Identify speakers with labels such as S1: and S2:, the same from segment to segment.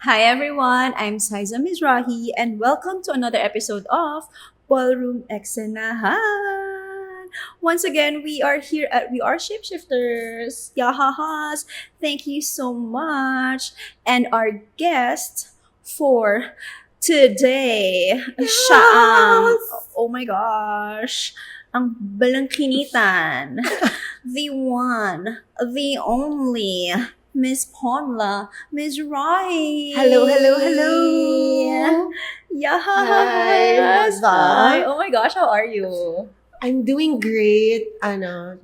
S1: Hi everyone, I'm Saiza Mizrahi and welcome to another episode of Ballroom Eksenahan. Once again, we are here at We Are Shapeshifters. Yahahas, thank you so much. And our guest for today, siya ang, oh my gosh, ang balangkinitan, the one, the only, Miss Ponla, Mizrahi.
S2: Hello, hello, hello.
S1: Yes.
S2: Hi, what's up?
S1: Hi. Oh my gosh, how are you?
S2: I'm doing great.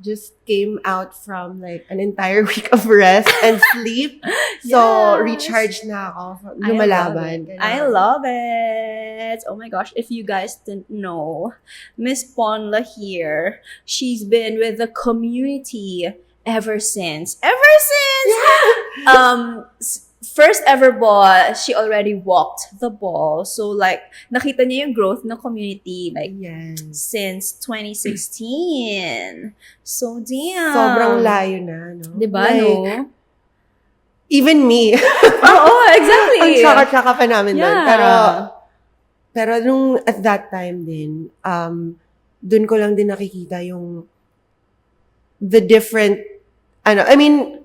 S2: Just came out from like an entire week of rest and sleep. So,
S1: Yes.
S2: recharged na ako.
S1: I love
S2: Lumalaban.
S1: it. I love it. Oh my gosh, if you guys didn't know, Miss Ponla here, she's been with the community ever since. First ever ball, she already walked the ball. So like, nakita niya yung growth ng community like
S2: Yes.
S1: since 2016. So damn.
S2: Sobrang layo na, no?
S1: Diba,
S2: Like,
S1: no?
S2: Even me.
S1: Oo, exactly.
S2: Ang tsaka-tsaka pa namin doon.
S1: Yeah.
S2: Pero nung at that time din, dun ko lang din nakikita yung the different,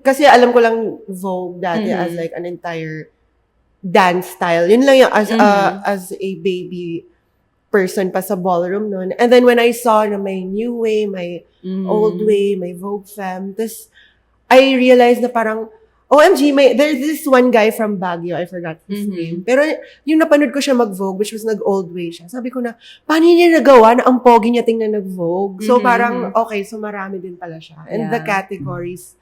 S2: kasi alam ko lang Vogue dati as like an entire dance style. Yun lang yung as a baby person pa sa ballroom noon. And then when I saw na may new way, may old way, may Vogue femme, this I realized na parang, OMG, there's this one guy from Baguio, I forgot his name. Pero yung napanood ko siya mag-Vogue, which was nag-old way siya, sabi ko na, paano niya nagawa na ang pogi niya tingnan nag-Vogue? So parang, okay, so marami din pala siya. And the categories,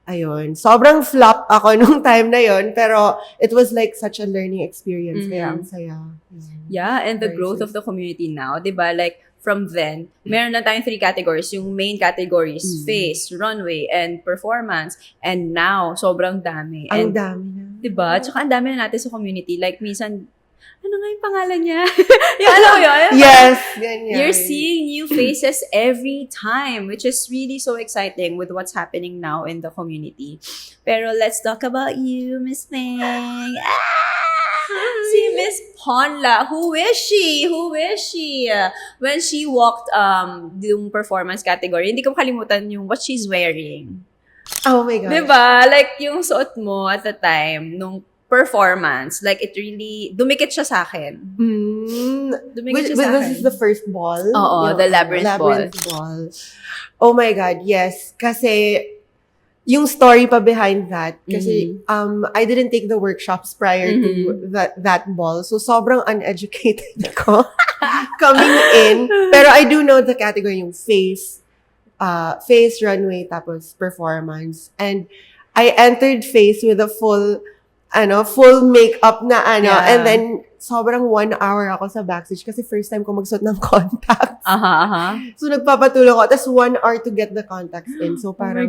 S2: ayun. Sobrang flop ako nung time na yon, pero it was like such a learning experience. Kaya ang saya.
S1: Yeah, and the
S2: Very
S1: growth of the community now, diba? Like, from then, meron na tayong 3 categories. Yung main categories, face, runway, and performance. And now, sobrang dami.
S2: Ang
S1: And,
S2: dami na.
S1: diba? Tsaka ang dami na natin sa community. Like, minsan, ano nga yung pangalan niya? yung alam mo yun?
S2: Yes, ganyan.
S1: You're seeing new faces every time, which is really so exciting with what's happening now in the community. Pero let's talk about you, Miss Meng. Si Miss Ponla. Who is she? When she walked yung performance category, hindi ko makalimutan yung what she's wearing.
S2: Oh my gosh.
S1: Diba? Like, yung suot mo at the time, nung performance, like, it really, dumikit siya sa akin. Dumikit siya sa akin.
S2: This is the first ball?
S1: Oo, the labyrinth
S2: ball. Oh my God, yes. Kasi, yung story pa behind that, kasi I didn't take the workshops prior to that ball. So, sobrang uneducated ko coming in. Pero I do know the category, yung face, runway, tapos performance. And I entered face with a full makeup na and then sobrang 1 hour ako sa backstage kasi first time ko magsuot ng contacts. So nagpapatuloy ako, tapos 1 hour to get the contacts in. So parang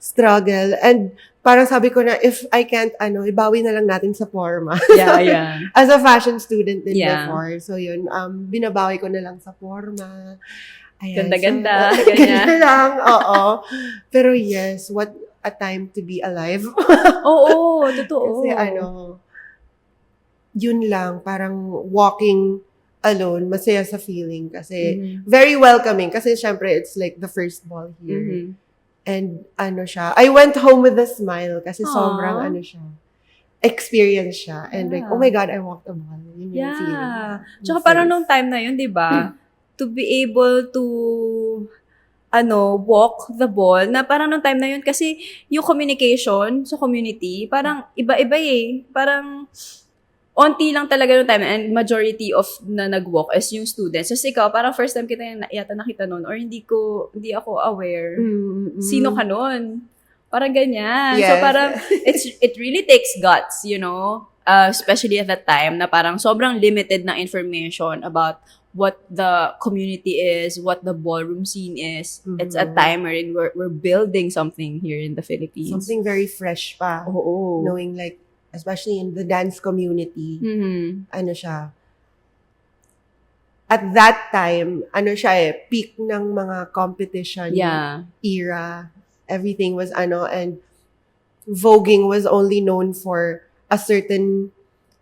S2: struggle. And parang sabi ko na, if I can't, ibawi na lang natin sa forma.
S1: Yeah.
S2: As a fashion student din before. So yun, binabawi ko na lang sa forma. Ayan,
S1: Ganda-ganda.
S2: So, ganda lang, oo. Pero yes, what a time to be alive.
S1: Oo, totoo.
S2: Kasi yun lang, parang walking alone, masaya sa feeling kasi very welcoming kasi syempre it's like the first ball here. And siya, I went home with a smile kasi sobrang siya, experience siya. And like, oh my God, I walked a ball. Yun yung feeling.
S1: Tsaka parang nung time na yun, di ba, to be able to walk the ball, na parang nung time na yun, kasi yung communication sa community, parang iba-iba eh. Parang, onti lang talaga nung time, and majority of na nag-walk is yung students. So, ikaw, parang first time kita yata nakita nun, or hindi ako aware. Sino ka nun? Parang ganyan.
S2: Yes.
S1: So, parang, it really takes guts, especially at that time, na parang sobrang limited na information about what the community is, what the ballroom scene is. It's a time wherein we're building something here in the Philippines.
S2: Something very fresh pa.
S1: Oo.
S2: Knowing like, especially in the dance community, siya. At that time, peak ng mga competition era. Everything was and voguing was only known for a certain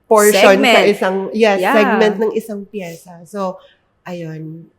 S2: portion sa
S1: Segment.
S2: isang,
S1: Yeah.
S2: segment ng isang pyesa. So, ayun.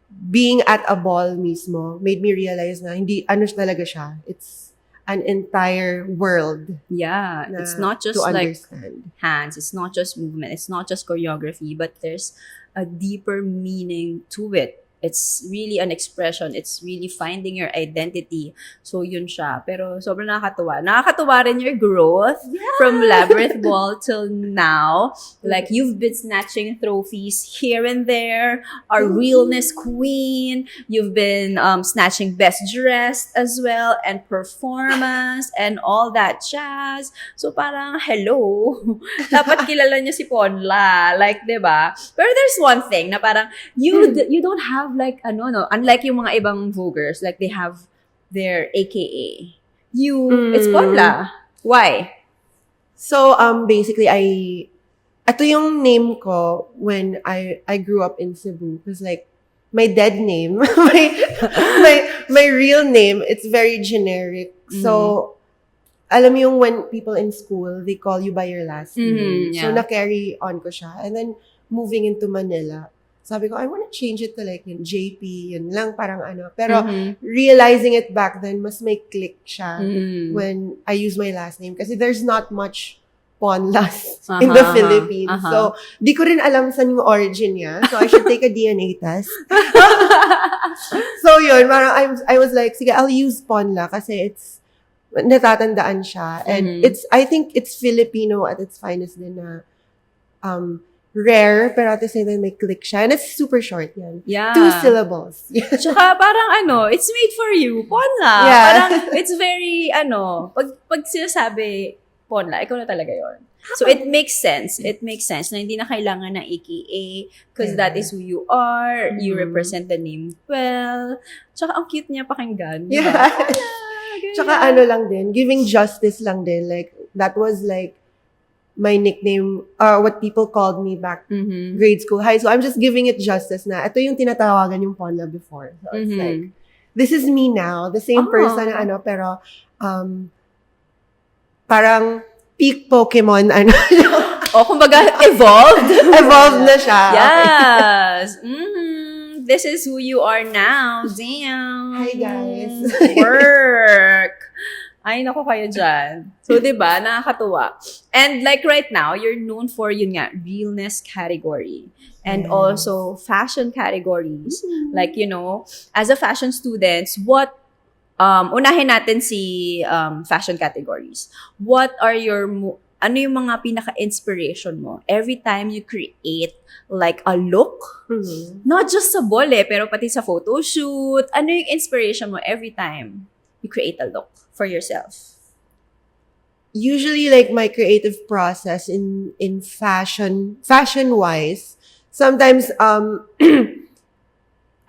S2: Being at a ball mismo made me realize na hindi, ano talaga siya. It's an entire world
S1: Yeah,
S2: na
S1: it's not just
S2: to
S1: like
S2: understand.
S1: hands, it's not just movement, it's not just choreography, but there's a deeper meaning to it. It's really an expression. It's really finding your identity. So, yun siya. Pero sobrang nakakatuwa. Nakakatuwa rin your growth from Labyrinth Ball till now. Like, you've been snatching trophies here and there. Our realness queen. You've been snatching best dressed as well. And performance. And all that jazz. So, parang, hello. Dapat kilala niyo si Ponla. Like, diba? Pero there's one thing na parang, you don't have like, unlike yung mga ibang Vogers, like they have their AKA. It's Ponla. Why?
S2: So, basically, ito yung name ko when I grew up in Cebu. Because like, my dead name, my real name, it's very generic. So, alam mo yung when people in school, they call you by your last name. So, na-carry on ko siya. And then, moving into Manila, sabi ko, I want to change it to like yung JP, yun lang, parang ano. Pero, realizing it back then, mas may click siya when I use my last name. Kasi there's not much Ponlas in the Philippines. So, di ko rin alam saan yung origin niya. So, I should take a DNA test. So, yun, parang I was like, sige, I'll use Ponla kasi it's, natatandaan siya. And I think it's Filipino at its finest din na, rare, pero at the same time may click siya. And it's super short yan.
S1: Yeah.
S2: 2 syllables.
S1: Tsaka parang it's made for you. Ponla.
S2: Yeah.
S1: Parang it's very, pag sinasabi, Ponla, ikaw na talaga yon. So it makes sense. It makes sense na hindi na kailangan ng AKA because that is who you are. You represent the name well. Tsaka ang cute niya pakinggan. Diba?
S2: Yeah. Tsaka lang din, giving justice lang din. Like, that was like, my nickname, what people called me back grade school, high. So I'm just giving it justice na ito yung tinatawagan yung Ponla before. So it's like, this is me now, the same person na pero parang peak Pokemon,
S1: kumbaga, evolved.
S2: Evolved na siya.
S1: Yes. This is who you are now. Damn.
S2: Hi, guys.
S1: Work. Ay, naku kayo dyan. So, diba, nakakatuwa. And like right now, you're known for, yun nga, realness category. And also, fashion categories. Like, as a fashion student, what, unahin natin si fashion categories. What are ano yung mga pinaka-inspiration mo every time you create like a look? Not just sa ball pero pati sa photo shoot. Ano yung inspiration mo every time you create a look for yourself?
S2: Usually, like, my creative process in fashion wise, sometimes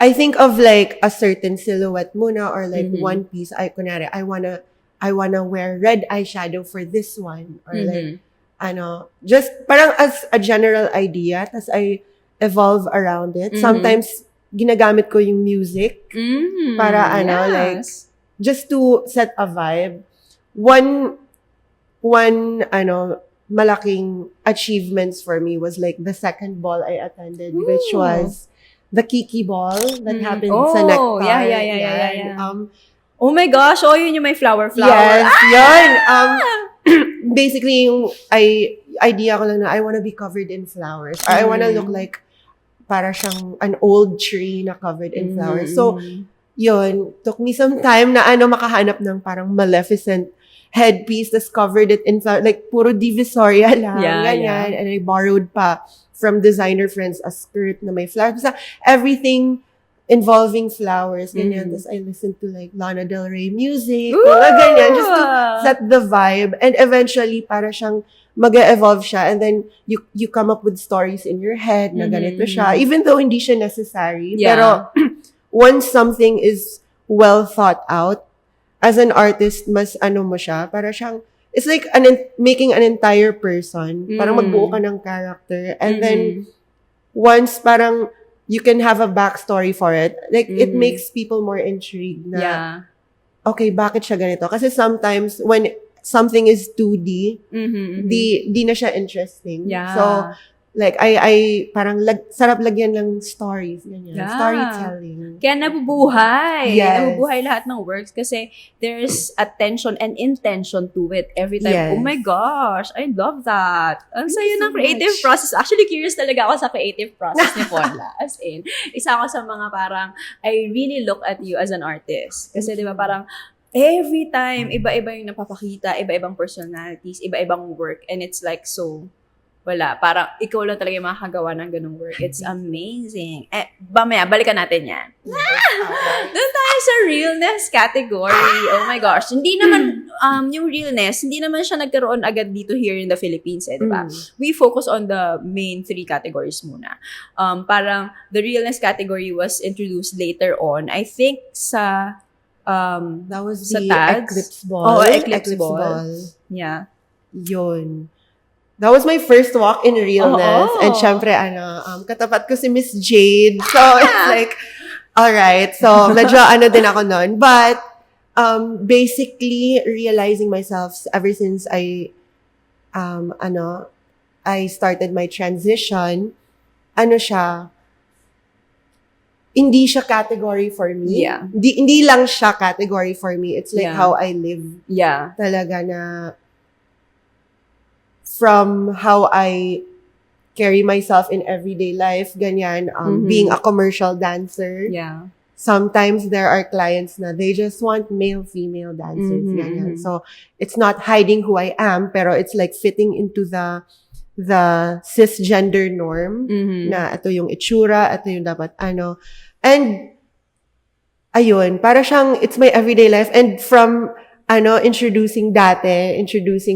S2: I think of like a certain silhouette muna or like one piece. I wanna wear red eyeshadow for this one or like just parang as a general idea. Tas I evolve around it. Sometimes ginagamit ko yung music para like just to set a vibe. One malaking achievements for me was like the second ball I attended, which was the Kiki ball that happened sa Nectar.
S1: Yeah. Oh my gosh, yun yung may flower.
S2: Yes, yun. Basically, yung idea ko lang na I wanna be covered in flowers. Or I wanna look like para siyang an old tree na covered in flowers. So, yun, took me some time na makahanap ng parang maleficent headpiece that's covered it in flowers. Like, puro divisoria lang. Ganyan. And I borrowed pa from designer friends a skirt na may flowers. Basta everything involving flowers. Ganyan. Tapos I listened to like Lana Del Rey music. Ganyan. Just to set the vibe. And eventually, para siyang mag-evolve siya. And then, you come up with stories in your head na ganito siya. Even though hindi siya necessary. Pero, once something is well thought out, as an artist, mas mo siya, para siyang, it's like making an entire person. Parang magbuo ka ng character. And then, once parang you can have a backstory for it, like, it makes people more intrigued na, okay, bakit siya ganito? Kasi sometimes, when something is 2D,
S1: Mhm.
S2: di na siya interesting.
S1: Yeah.
S2: So, like, I parang sarap lagyan ng stories, ganyan.
S1: Yeah.
S2: Storytelling.
S1: Kaya nabubuhay.
S2: Yes.
S1: Nabubuhay lahat ng works kasi there's attention and intention to it every time.
S2: Yes.
S1: Oh my gosh, I love that. Ang
S2: Thank
S1: saya
S2: you
S1: ng
S2: so
S1: creative
S2: much.
S1: process. Actually, curious talaga ako sa creative process ni Ponla. As in, isa ako sa mga parang, I really look at you as an artist. Kasi di ba parang, every time, iba-iba yung napapakita, iba-ibang personalities, iba-ibang work, and it's like so, wala. Parang ikaw lang talaga yung makakagawa ng ganung work. It's amazing. Mamaya, balikan natin yan. Doon tayo sa realness category. Oh my gosh. Hindi naman, yung realness, hindi naman siya nagkaroon agad dito here in the Philippines, di ba? We focus on the main 3 categories muna. Parang, the realness category was introduced later on. I think sa,
S2: that was
S1: sa
S2: the
S1: TADS.
S2: Eclipse Ball.
S1: Oh, Eclipse Ball. Yeah.
S2: Yun. That was my first walk in realness. And syempre, katapat ko si Miss Jade. So, it's like, alright. So, medyo din ako nun. But, basically, realizing myself ever since I started my transition, hindi siya category for me.
S1: Yeah.
S2: Hindi lang siya category for me. It's like how I live.
S1: Yeah.
S2: Talaga na, from how I carry myself in everyday life, ganyan, being a commercial dancer.
S1: Yeah.
S2: Sometimes there are clients na they just want male-female dancers, ganyan. So, it's not hiding who I am, pero it's like fitting into the cisgender norm na ito yung itsura, ito yung dapat And, ayun, para siyang, it's my everyday life. And from, introducing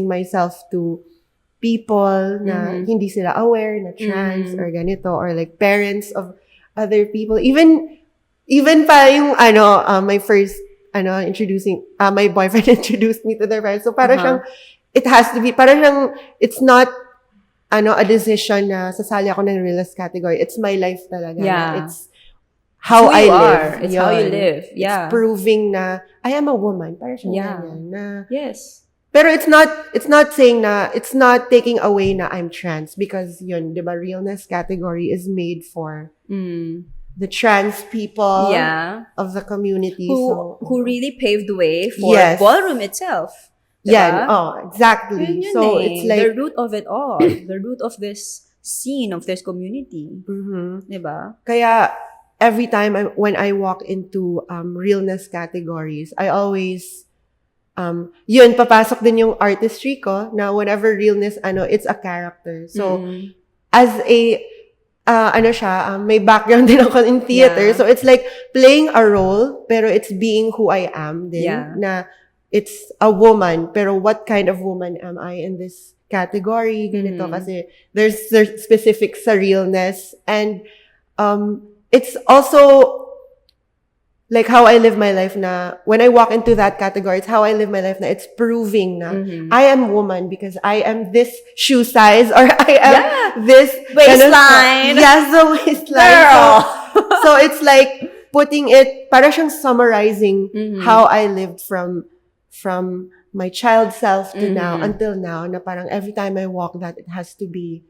S2: myself to people na hindi sila aware na trans or ganito, or like parents of other people. Even pa yung, my first, my boyfriend introduced me to their parents. So, para siyang, it has to be, para siyang, it's not, a decision na sasali ako ng realist category. It's my life talaga.
S1: Yeah.
S2: It's how I live.
S1: It's how you live. Yeah.
S2: It's proving na I am a woman. Para siyang ganyan. Na,
S1: yes.
S2: Pero it's not saying na, it's not taking away na I'm trans because yun, di ba, realness category is made for the trans people of the community.
S1: Who really paved the way for Ballroom itself.
S2: Diba? Yeah, exactly. So it's like
S1: the root of it all. The root of this scene, of this community. Diba?
S2: Kaya, every time when I walk into realness categories, I always yun, papasok din yung artistry ko na whenever realness, it's a character. So, as a, may background din ako in theater. So, it's like playing a role, pero it's being who I am din. Na it's a woman, pero what kind of woman am I in this category? Ganito, kasi there's specific sa realness. And, it's also like how I live my life na, when I walk into that category, it's how I live my life na, it's proving na, I am woman because I am this shoe size, or I am this
S1: waistline.
S2: Yes, the waistline. So it's like putting it, para siyang summarizing how I lived from my child self to now, until now, na parang every time I walk that, it has to be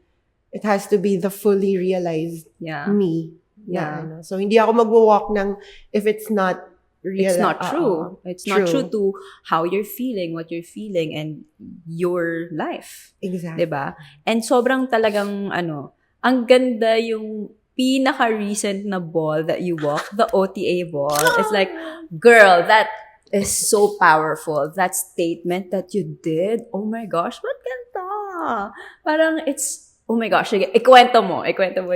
S2: the fully realized me. Yeah. So, hindi ako magwo-walk ng if it's not real.
S1: It's not true. It's not true to how you're feeling, what you're feeling, and your life.
S2: Exactly.
S1: Diba? And sobrang talagang, ang ganda yung pinaka-recent na ball that you walk, the OTA ball. It's like, girl, that is so powerful. That statement that you did, oh my gosh, what ganda. Parang it's, oh my gosh, sige, ikwento mo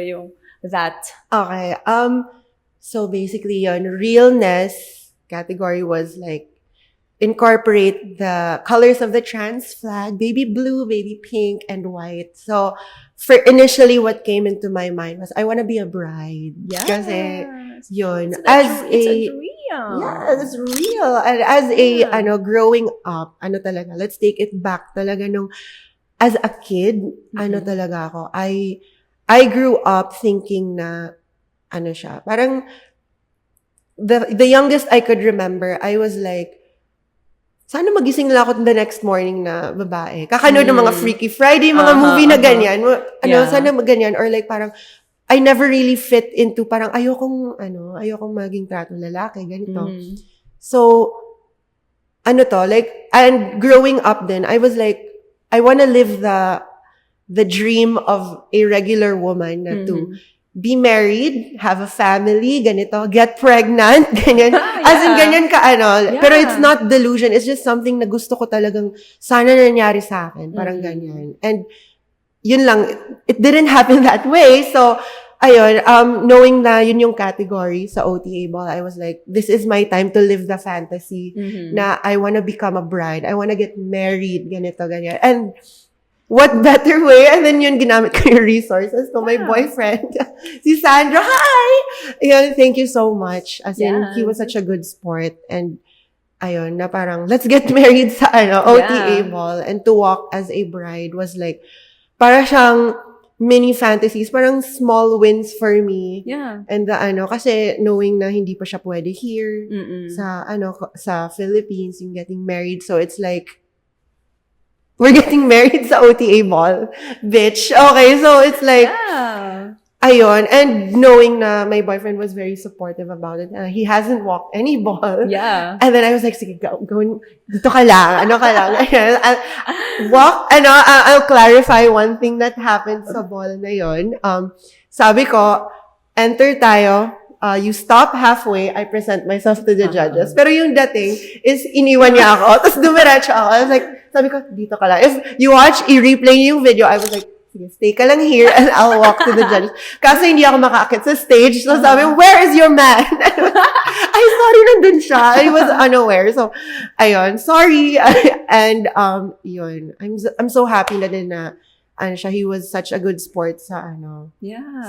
S1: yung that.
S2: Okay. So basically yun, realness category was like, incorporate the colors of the trans flag, baby blue, baby pink, and white. So, for initially what came into my mind was, I want to be a bride.
S1: Yes.
S2: Kasi, yun.
S1: It's a dream.
S2: Yeah, it's real. And as a, growing up, talaga, let's take it back talaga nung, as a kid, talaga ako, I grew up thinking na, siya, parang, the youngest I could remember, I was like, sana magising lang ako the next morning na babae. Kakanood ng mga Freaky Friday, mga movie na ganyan. Sana ganyan. Or like parang, I never really fit into parang ayokong maging tratong lalaki, ganito. So, and growing up then, I was like, I want to live the dream of a regular woman na to be married, have a family, ganito, get pregnant, ganyan. As in, ganyan ka, Pero it's not delusion. It's just something na gusto ko talagang sana nangyari sa akin. Parang ganyan. And, yun lang, it didn't happen that way. So, ayun, knowing na yun yung category sa OTA ball, I was like, this is my time to live the fantasy na I wanna become a bride. I wanna get married, ganito, ganyan. And, what better way? And then yun, ginamit ko yung resources to my boyfriend, si Sandro. Hi! Ayun, thank you so much. As in, he was such a good sport. And, ayun, na parang, let's get married sa, OTA ball. And to walk as a bride was like, para siyang mini fantasies, parang small wins for me.
S1: Yeah.
S2: And kasi knowing na hindi pa siya pwede here, sa Philippines, yung getting married. So, it's like, we're getting married sa OTA ball. Bitch. Okay, so it's like, ayun. And knowing na my boyfriend was very supportive about it. He hasn't walked any ball.
S1: Yeah.
S2: And then I was like, sige, go, dito ka lang. Ka lang. I'll clarify one thing that happened sa ball na yun. Sabi ko, enter tayo. You stop halfway, I present myself to the judges. Pero yung dating is iniwan niya ako. Tapos dumiretso ako. I was like, sabi ko, dito ka lang. If you watch, i-replay yung video, I was like, sige, stay ka lang here and I'll walk to the judges. Kasi hindi ako makaakit sa stage. So sabi, where is your man? Ay, sorry, nandun siya. I was unaware. So, ayun, sorry. And, yun. I'm so happy na din na he was such a good sport sa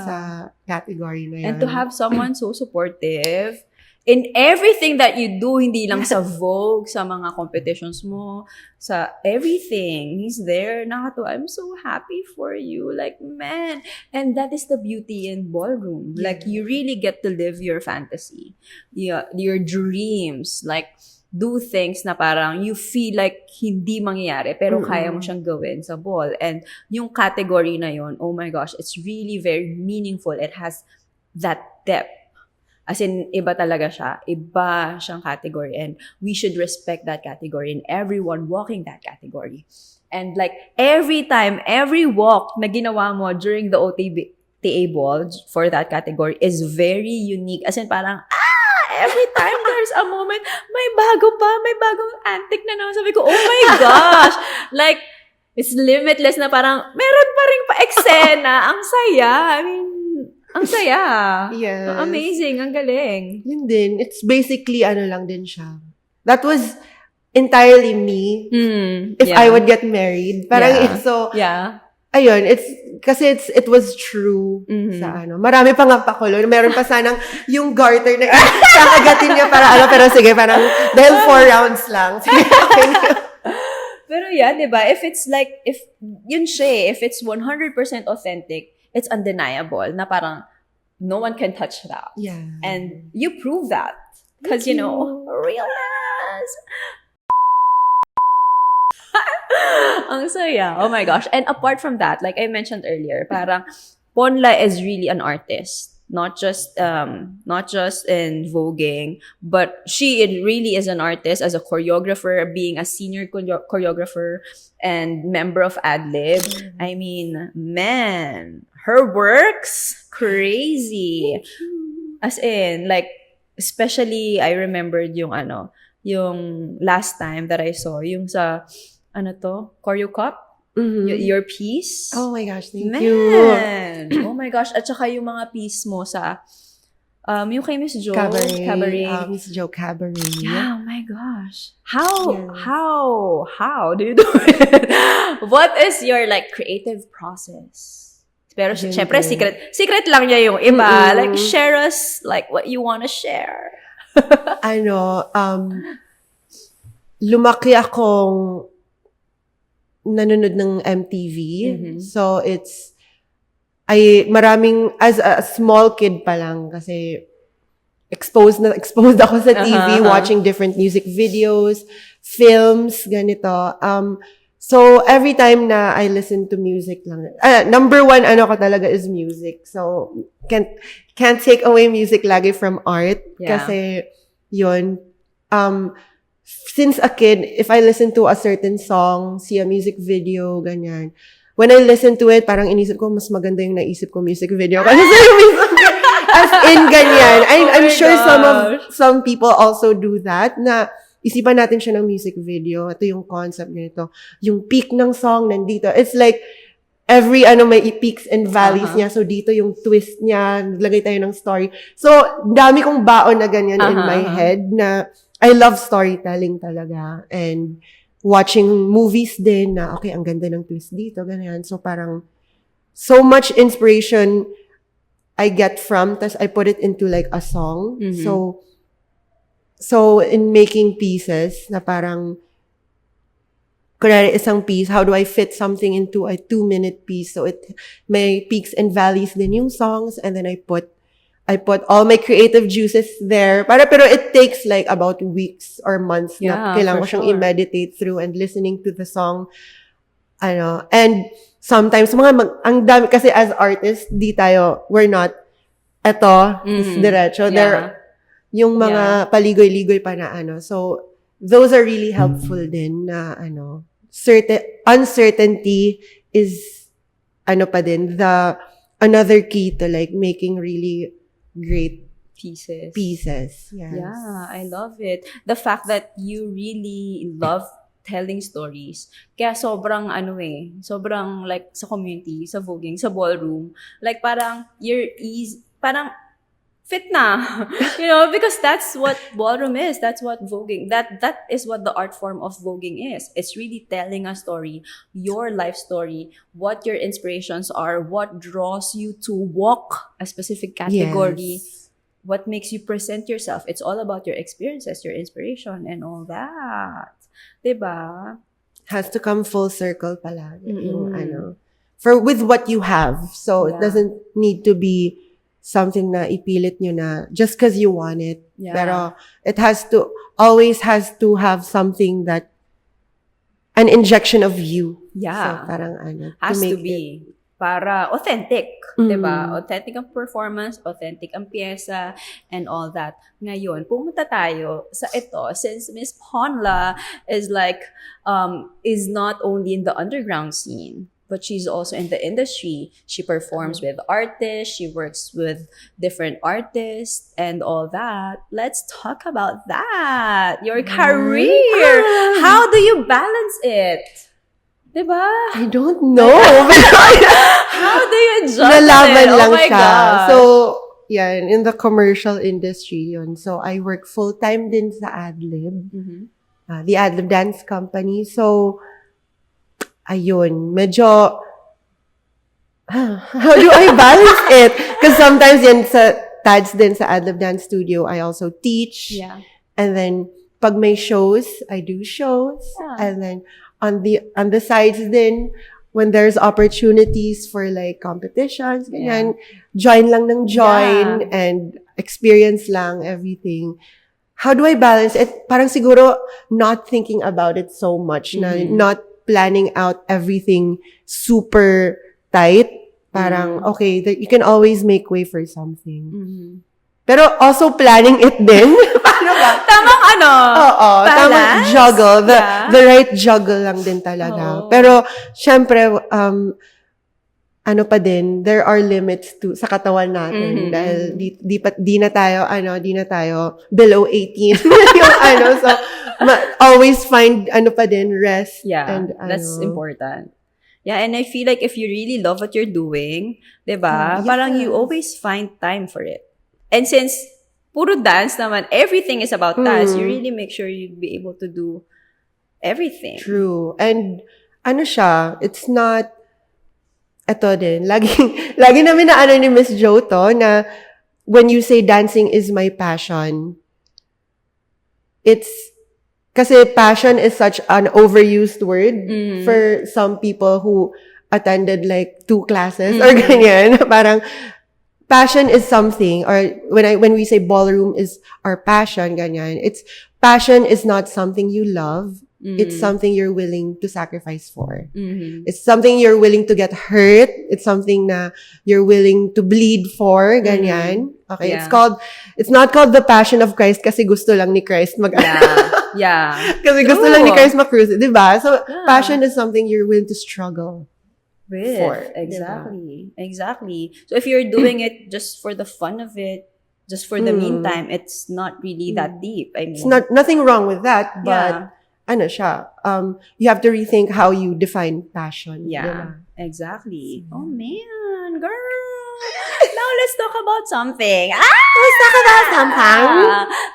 S2: sa category na yan.
S1: And to have someone so supportive in everything that you do, hindi lang sa Vogue, sa mga competitions mo, sa everything. He's there. Nakatuwa. I'm so happy for you. Like, man. And that is the beauty in Ballroom. Yeah. Like, you really get to live your fantasy. Your dreams. Like, do things na parang you feel like hindi mangyayari pero kaya mo siyang gawin sa ball. And yung category na yon, oh my gosh, it's really very meaningful. It has that depth. As in, iba talaga siya. Iba siyang category. And we should respect that category and everyone walking that category. And like, every time, every walk na ginawa mo during the OTA ball for that category is very unique. As in, parang, every time there's a moment, may bagong antic na naman. Sabi ko, oh my gosh! Like, it's limitless na parang, meron pa rin pa-eksena. Ang saya. I mean, ang saya.
S2: Yes.
S1: Amazing. Ang galing.
S2: Yun din. It's basically, lang din siya. That was entirely me. If I would get married. Parang it's so, ayun, it was true sa Marami pang pakulo. Meron pa sanang yung garter na kakagatin niya para pero sige, parang dahil 4 rounds lang. Sige, okay.
S1: Pero yeah, diba? If it's like, if it's 100% authentic, it's undeniable na parang no one can touch that.
S2: Yeah.
S1: And you prove that. Because, realness. Ang saya. Oh my gosh. And apart from that, like I mentioned earlier, parang Ponla is really an artist. Not just in voguing, but she really is an artist as a choreographer, being a senior choreographer and member of Adlib. I mean, man, her works crazy. As in, like, especially I remembered yung last time that I saw yung sa Choreo Cup. Your piece.
S2: Oh my gosh, thank
S1: Man.
S2: you.
S1: Oh my gosh. At saka yung mga piece mo sa, yung kay Miss Jo.
S2: Cabaret. Miss Jo Cabaret.
S1: Yeah, oh my gosh. How do you do it? What is your, like, creative process? Pero, syempre, secret lang niya yung iba. Like, share us, like, what you wanna share.
S2: Lumaki akong nanonood ng MTV. So, as a small kid pa lang, kasi exposed ako sa TV, watching different music videos, films, ganito. So, every time na I listen to music lang, number one, ko talaga is music. So, can't take away music lagi from art.
S1: Yeah.
S2: Kasi, yun, since a kid, if I listen to a certain song, see a music video, ganyan, when I listen to it, parang inisip ko, mas maganda yung naisip ko music video. Kasi sa music as in ganyan. I'm sure some people also do that, na isipan natin siya ng music video. Ito yung concept nito. Yung peak ng song nandito. It's like, every may peaks and valleys niya. So, dito yung twist niya. Naglagay tayo ng story. So, dami kong baon na ganyan in my head na I love storytelling talaga. And watching movies din na, okay, ang ganda ng twist dito, ganyan. So, parang, so much inspiration I get from, tas I put it into like a song. So, in making pieces, na parang, kunwari isang piece, how do I fit something into a 2-minute piece? So, it may peaks and valleys din yung songs, and then I put all my creative juices there. Pero it takes like about weeks or months na kailangan ko siyang i-meditate through and listening to the song. And sometimes, ang dami, kasi as artists, we're not, is diretso. There, yung mga paligoy-ligoy pa na So, those are really helpful din na uncertainty is pa din, another key to like making really great pieces. Yes.
S1: Yeah, I love it. The fact that you really love telling stories. Kaya sobrang sobrang like sa community, sa voguing, sa ballroom, like parang parang fit na. Because that's what ballroom is. That's what voguing, that is what the art form of voguing is. It's really telling a story, your life story, what your inspirations are, what draws you to walk a specific category, what makes you present yourself. It's all about your experiences, your inspiration, and all that. Diba?
S2: Has to come full circle pala. Yung with what you have. So, it doesn't need to be something na ipilit nyo na just because you want it. Yeah. Pero it always has to have something that, an injection of you.
S1: Yeah.
S2: So, parang
S1: has to be. Para authentic. Diba? Authentic ang performance, authentic ang pyesa, and all that. Ngayon, pumunta tayo sa ito, since Miss Ponla is is not only in the underground scene, but she's also in the industry. She performs with artists, she works with different artists, and all that. Let's talk about that. Your career. How do you balance it? Diba?
S2: I don't know.
S1: How do you juggle
S2: Nalaman
S1: it?
S2: lang
S1: Oh my
S2: siya.
S1: God.
S2: So, yan, in the commercial industry yun. So, I work full-time din sa Adlib. The Adlib Dance Company. So, ayun, medyo, how do I balance it? Because sometimes yan sa TADS din sa Adlib Dance Studio, I also teach.
S1: Yeah.
S2: And then, pag may shows, I do shows.
S1: Yeah.
S2: And then, on the sides din, when there's opportunities for like competitions, ganyan, join lang ng join, and experience lang everything. How do I balance it? Parang siguro not thinking about it so much, na not planning out everything super tight. Parang, okay, you can always make way for something. Pero also planning it din. Paano ba?
S1: Tamang
S2: Oo, tamang juggle. The right juggle lang din talaga. Pero, syempre, pa din, there are limits sa katawan natin. Dahil di na tayo below 18. So, always find, pa din, rest.
S1: Yeah,
S2: and,
S1: that's important. Yeah, and I feel like if you really love what you're doing, diba? Parang you always find time for it. And since puro dance naman, everything is about dance, you really make sure you'd be able to do everything.
S2: True. And it's not, eto din, lagi namin na ni Miss Jo to, na when you say dancing is my passion, kasi passion is such an overused word for some people who attended like 2 classes or ganyan. passion is something, or when we say ballroom is our passion, ganyan, passion is not something you love. It's something you're willing to sacrifice for. It's something you're willing to get hurt. It's something na you're willing to bleed for, ganyan. Okay, it's not called the passion of Christ kasi gusto lang ni Christ kasi gusto lang ni Christ mag-cruise, di ba? So, passion is something you're willing to struggle for.
S1: Exactly. So if you're doing it just for the fun of it, just for the meantime, it's not really that deep. I mean,
S2: it's nothing wrong with that, but ano siya, you have to rethink how you define passion.
S1: Exactly. Oh man, girl. Now let's talk about something.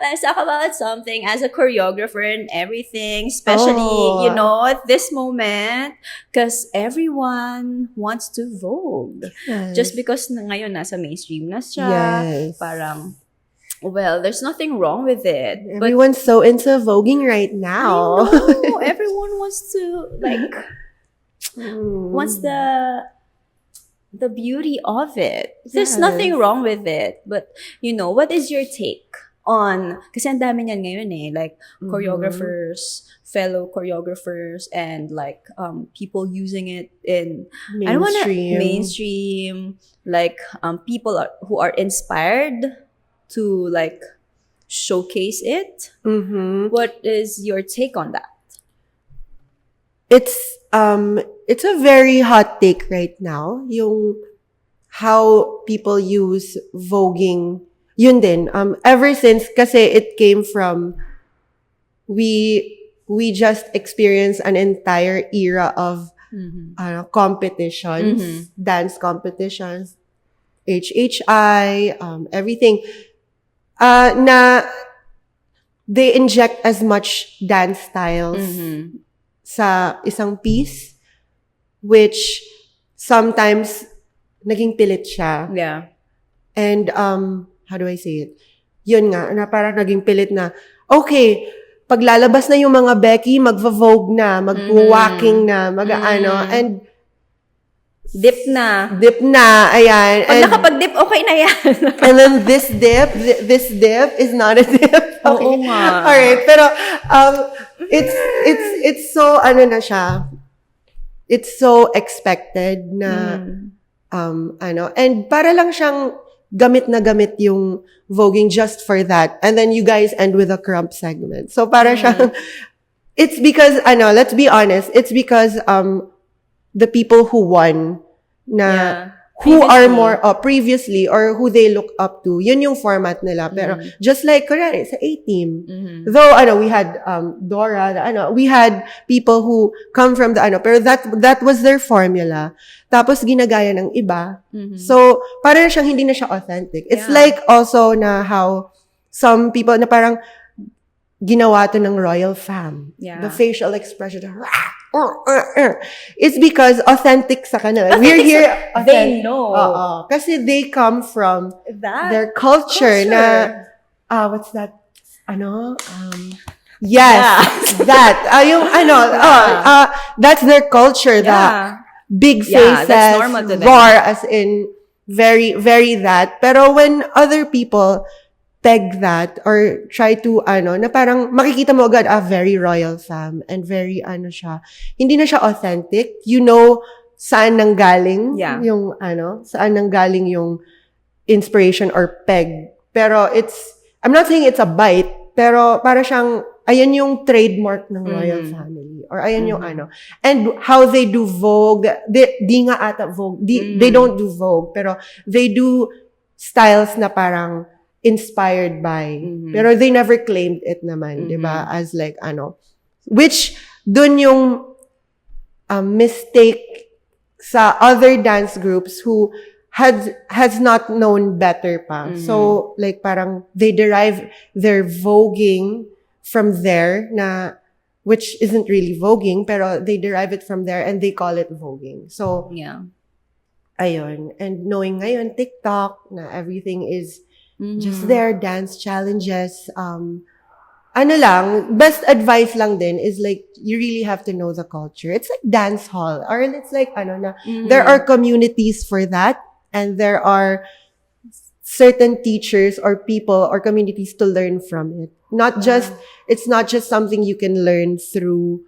S1: Let's talk about something as a choreographer and everything, especially, at this moment, because everyone wants to Vogue. Just because ngayon nasa mainstream na siya, parang, well, there's nothing wrong with it.
S2: Everyone's so into voguing right now.
S1: I know. Everyone wants to, wants the beauty of it. There's nothing wrong with it. But, what is your take on, kasi ang dami niyan ngayon choreographers, fellow choreographers, and people using it in mainstream, people who are inspired to showcase it. What is your take on that?
S2: It's a very hot take right now, yung how people use voguing. Yun din, ever since, kasi it came from, we just experienced an entire era of competitions, dance competitions, HHI, everything, na they inject as much dance styles sa isang piece, which sometimes naging pilit siya.
S1: Yeah.
S2: And, how do I say it? Yun nga, na parang naging pilit na, okay, paglalabas na yung mga Becky, mag-vogue na, mag-walking na, and
S1: dip na,
S2: ayan.
S1: Pag nakapag-dip, okay na yan.
S2: And then this dip is not a dip. Okay.
S1: Oo nga.
S2: Alright, pero, it's so, na siya, it's so expected na, and para lang siyang gamit na gamit yung voguing just for that. And then you guys end with a crump segment. So para siyang, it's because, let's be honest, it's because, the people who won na, who are more, previously, or who they look up to, yun yung format nila. Pero, just like, kunwari, sa A-team, though, we had, Dora, we had people who come from the, pero that was their formula. Tapos, ginagaya ng iba. So, parang siyang hindi na siya authentic. It's like, also, na how some people, na parang, ginawa to ng royal fam. The facial expression, it's because authentic sa kanila. We're here,
S1: they know.
S2: Kasi they come from their culture na, what's that? Yes, that. That's their culture. The big faces,
S1: that's normal to them.
S2: roar, as in very, very that. Pero when other people peg that or try to, na parang makikita mo agad, very royal fam and very, siya. Hindi na siya authentic. You know, saan nanggaling yung, saan nanggaling yung inspiration or peg. Pero I'm not saying it's a bite, pero para siyang, ayan yung trademark ng royal family. Or ayan yung And how they do Vogue, di nga ata Vogue, they don't do Vogue, pero they do styles na parang inspired by. Pero they never claimed it naman, di ba? As which dun yung mistake sa other dance groups who has not known better pa. So, parang they derive their voguing from there na, which isn't really voguing, pero they derive it from there and they call it voguing. So, ayun. And knowing ngayon, TikTok, na everything is just their dance challenges. Best advice lang din is you really have to know the culture. It's like dance hall. Or it's like, there are communities for that. And there are certain teachers or people or communities to learn from it. It's not just something you can learn through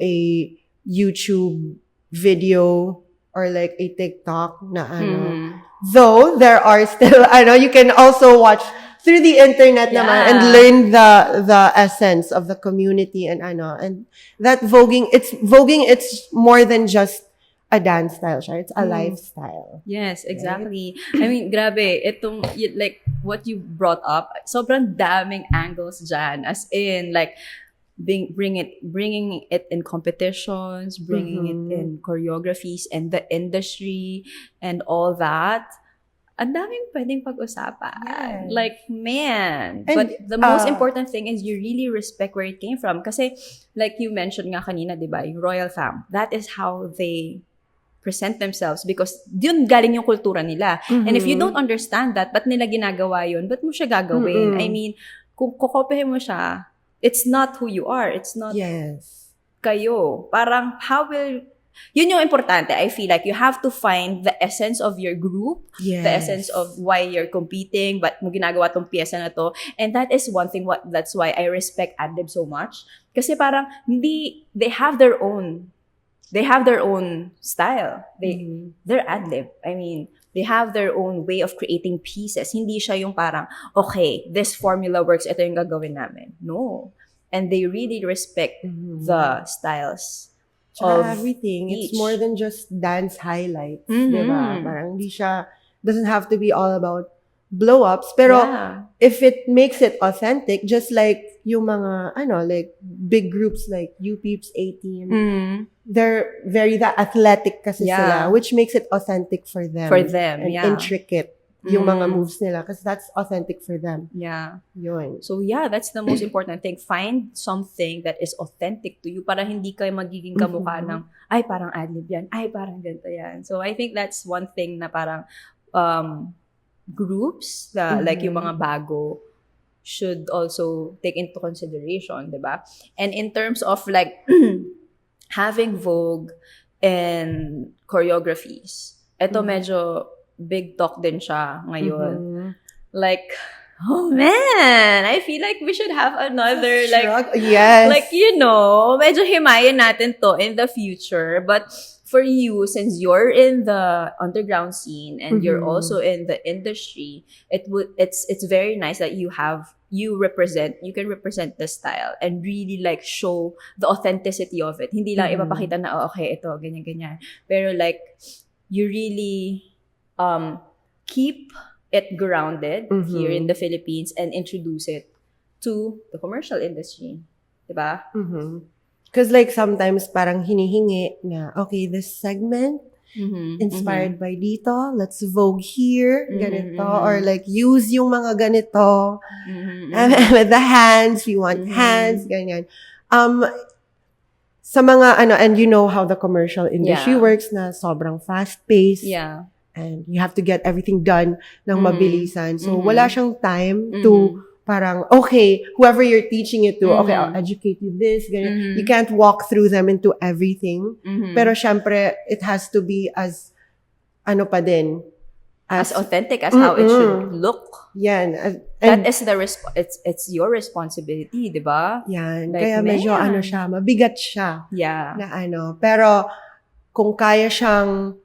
S2: a YouTube video or like a TikTok na ano. Though there are still, you can also watch through the internet naman and learn the essence of the community and that voguing, it's more than just a dance style siya. It's a lifestyle.
S1: Yes, exactly. Right? I mean, grabe, like, what you brought up, sobrang daming angles dyan. As in, like, bringing it in competitions, bringing it in choreographies and the industry and all that. Ang daming pwedeng pag-usapan. Yes. Like, man. And, but the most important thing is you really respect where it came from. Kasi, like you mentioned nga kanina, di ba, yung royal fam, that is how they present themselves because yun galing yung kultura nila. And if you don't understand that, ba't nila ginagawa yun? Ba't mo siya gagawin? I mean, kung kukopihin mo siya, it's not who you are. It's not kayo. Parang, yun yung importante. I feel like you have to find the essence of your group, the essence of why you're competing, ba't mo ginagawa tong piyesa na to. And that is one thing, that's why I respect ad-lib so much. Kasi parang, they have their own style. They're ad-lib. I mean, they have their own way of creating pieces. Hindi siya yung parang, okay, this formula works, ito yung gagawin namin. No. And they really respect the styles of
S2: everything.
S1: Each.
S2: It's more than just dance highlights. Diba? Parang hindi siya, doesn't have to be all about blow-ups. Pero if it makes it authentic, just like yung mga, like big groups like U-Peeps, A-Team, they're very athletic kasi sila, which makes it authentic for them. And intricate yung mga moves nila kasi that's authentic for them.
S1: Yeah.
S2: Yun.
S1: So that's the most important thing. Find something that is authentic to you para hindi kayo magiging kamukha ng, ay parang ad-lib yan, ay parang ganito yan. So I think that's one thing na parang groups na like yung mga bago should also take into consideration, diba? And in terms of like having Vogue and choreographies, eto medyo big talk din siya ngayon. Like, oh man, I feel like we should have another like medyo himayin natin to in the future. But for you, since you're in the underground scene and you're also in the industry, it's very nice that you can represent the style and really like show the authenticity of it. Hindi lang ipapakita na, okay, ito, ganyan. Pero like, you really keep it grounded here in the Philippines and introduce it to the commercial industry. Diba?
S2: Because like sometimes parang hinihingi na, okay, this segment inspired by dito, let's Vogue here, ganito, or like use yung mga ganito with the hands, we want hands, ganyan. Sa mga and you know how the commercial industry works na sobrang fast-paced.
S1: Yeah.
S2: And you have to get everything done ng mabilisan. So, wala siyang time to parang, okay, whoever you're teaching it to, okay, I'll educate you this, ganyan. You can't walk through them into everything. Pero syempre, it has to be as,
S1: as authentic as how it should look.
S2: Yan.
S1: That is it's your responsibility, di ba?
S2: Yan. Like, kaya medyo siya, mabigat siya.
S1: Yeah.
S2: Na pero kung kaya siyang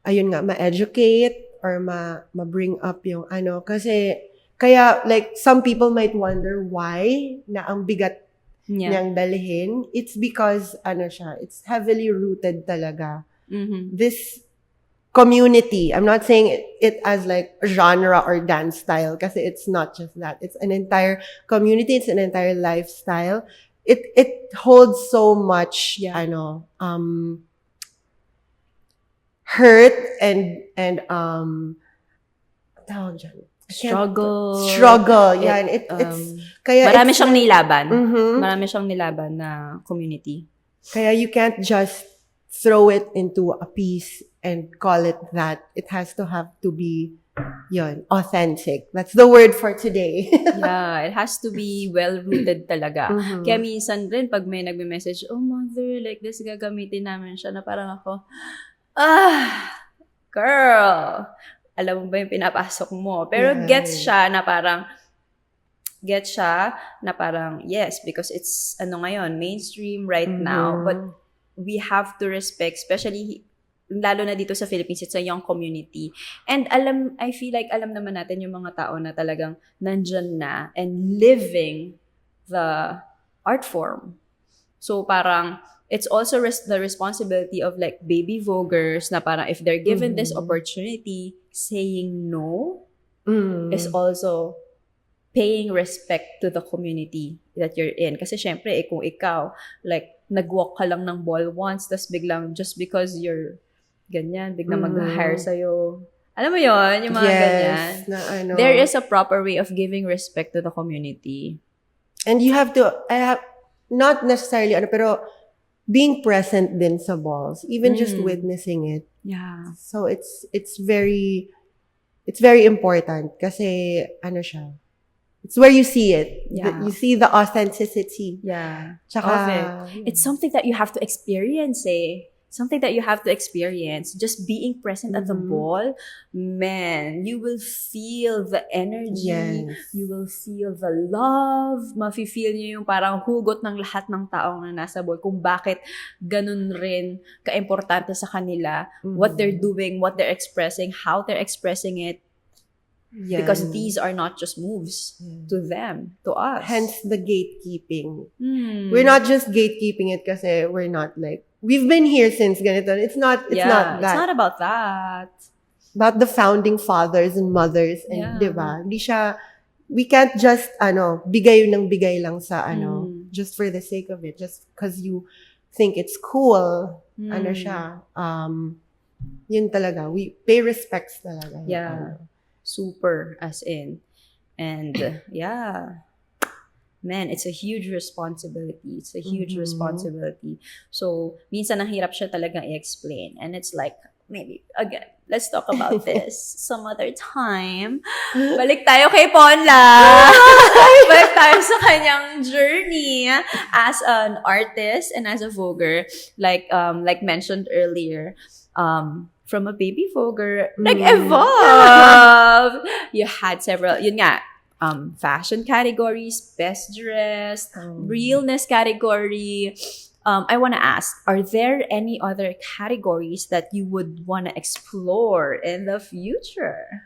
S2: ayun nga, ma-educate or ma-bring up yung kasi kaya like some people might wonder why na ang bigat niyang dalhin. It's because it's heavily rooted talaga. This community, I'm not saying it as like genre or dance style kasi it's not just that. It's an entire community, it's an entire lifestyle. It holds so much hurt and tawag dyan. Struggle. Yan. It's kaya
S1: marami siyang nilaban. Marami siyang nilaban na community.
S2: Kaya you can't just throw it into a piece and call it that. It has to have to be authentic. That's the word for today.
S1: Yeah, it has to be well-rooted talaga. Kaya minsan rin, pag may nagme-message, oh mother, like this, gagamitin namin siya na parang ako, girl, alam mo ba yung pinapasok mo? Pero gets siya na parang, yes, because it's, ngayon, mainstream right now, but we have to respect, especially, lalo na dito sa Philippines, it's a young community. And I feel like alam naman natin yung mga tao na talagang nandyan na and living the art form. So parang, it's also the responsibility of like baby voguers na parang if they're given this opportunity, saying no is also paying respect to the community that you're in. Kasi syempre, kung ikaw, like, nag-walk ka lang ng ball once, tas biglang, just because you're ganyan, biglang mag-hire sa'yo. Alam mo yon yung mga ganyan.
S2: Na,
S1: There is a proper way of giving respect to the community.
S2: And you have to, not necessarily, pero being present din sa balls, even just witnessing it.
S1: Yeah.
S2: So it's very important kasi, siya, it's where you see it.
S1: Yeah.
S2: You see the authenticity.
S1: Yeah.
S2: Tsaka,
S1: of it. It's something that you have to experience, Something that you have to experience. Just being present at the ball, man, you will feel the energy.
S2: Yes.
S1: You will feel the love. Mafe-feel nyo yung parang hugot ng lahat ng taong na nasa ball. Kung bakit ganun rin ka-importante sa kanila, what they're doing, what they're expressing, how they're expressing it.
S2: Yes.
S1: Because these are not just moves to them, to us.
S2: Hence the gatekeeping. We're not just gatekeeping it kasi we're not like, we've been here since ganito. It's not that.
S1: It's not about that.
S2: About the founding fathers and mothers. And, diba? Hindi siya, we can't just, bigay ng bigay lang sa, just for the sake of it. Just because you think it's cool. Siya. Yun talaga. We pay respects talaga.
S1: Yeah. Super, as in. And, man, it's a huge responsibility. It's a huge responsibility. So, minsan ang hirap siya talagang i-explain. And it's like, maybe, again, let's talk about this some other time. Balik tayo kay Ponla. Balik tayo sa kanyang journey as an artist and as a voguer. Like mentioned earlier, from a baby voguer, evolved. You had several, yun nga, fashion categories, best dressed, realness category. I want to ask, are there any other categories that you would want to explore in the future?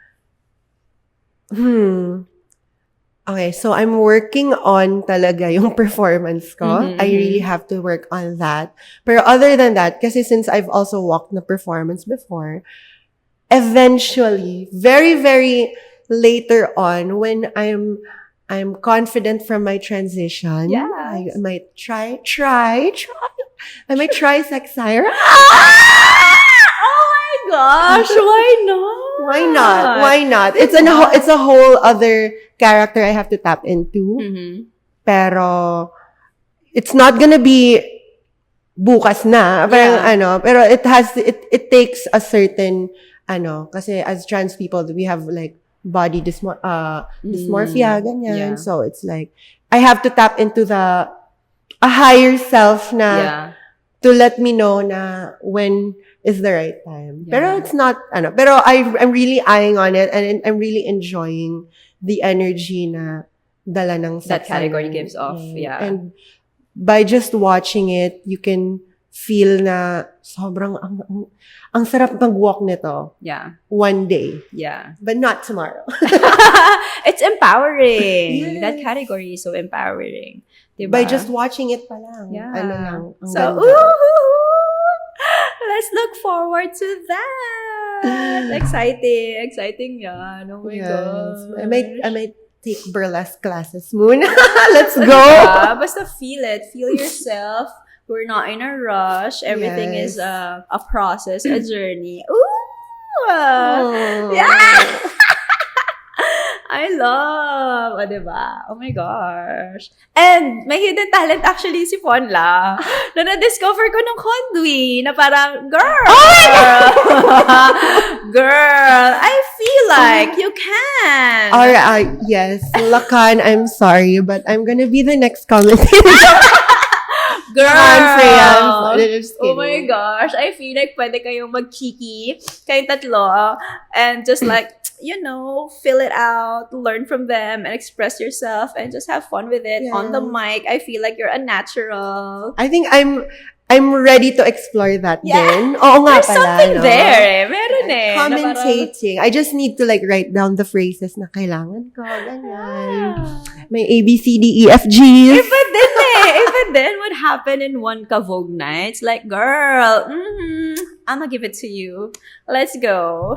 S2: Okay, so I'm working on talaga yung performance ko. I really have to work on that. Pero other than that, kasi since I've also walked na performance before, eventually, very, very later on, when I'm confident from my transition, I might try. I might try sex siren.
S1: Oh my gosh, why not?
S2: Why not? It's a whole other character I have to tap into. Pero it's not gonna be bukas na. Parang pero it takes a certain kasi as trans people we have like body dysmorphia ganyan. So it's like I have to tap into a higher self na to let me know na when is the right time. Pero it's not pero I'm really eyeing on it and I'm really enjoying the energy na dala ng
S1: that category gives off. Yeah.
S2: And by just watching it, you can feel na sobrang ang sarap mag-walk nito.
S1: Yeah.
S2: One day.
S1: Yeah.
S2: But not tomorrow.
S1: It's empowering. Yes. That category is so empowering. Diba?
S2: By just watching it pa lang.
S1: Yeah.
S2: So,
S1: let's look forward to that. Exciting yan. Oh my God.
S2: I might take burlesque classes muna. Let's go.
S1: Diba? Basta feel it. Feel yourself. We're not in a rush. Everything is a process, a journey. Ooh! Yeah! I love, diba? Oh my gosh. And may hidden talent actually si Ponla na na-discover ko nung Conwy na parang, girl! Girl, I feel like you can.
S2: Alright, yes. Lakan, I'm sorry, but I'm gonna be the next commentator.
S1: Girl!
S2: Just
S1: Oh my
S2: kidding.
S1: gosh, I feel like pwede kayong mag-chiki, kayong tatlo, and just like, fill it out, learn from them, and express yourself, and just have fun with it. On the
S2: Yes.
S1: mic, I feel like you're a natural.
S2: I think I'm ready to explore that
S1: Yeah.
S2: din. Oo nga
S1: There's
S2: pala,
S1: something
S2: no?
S1: there eh. Meron eh. na parang-
S2: Commentating. I just need to like write down the phrases na kailangan ko. Ganyan.
S1: Ah.
S2: May A, B, C, D, E, F, G's.
S1: Iba din eh. Iba din what happened in one Kavog night. It's like, girl, I'm gonna give it to you. Let's go.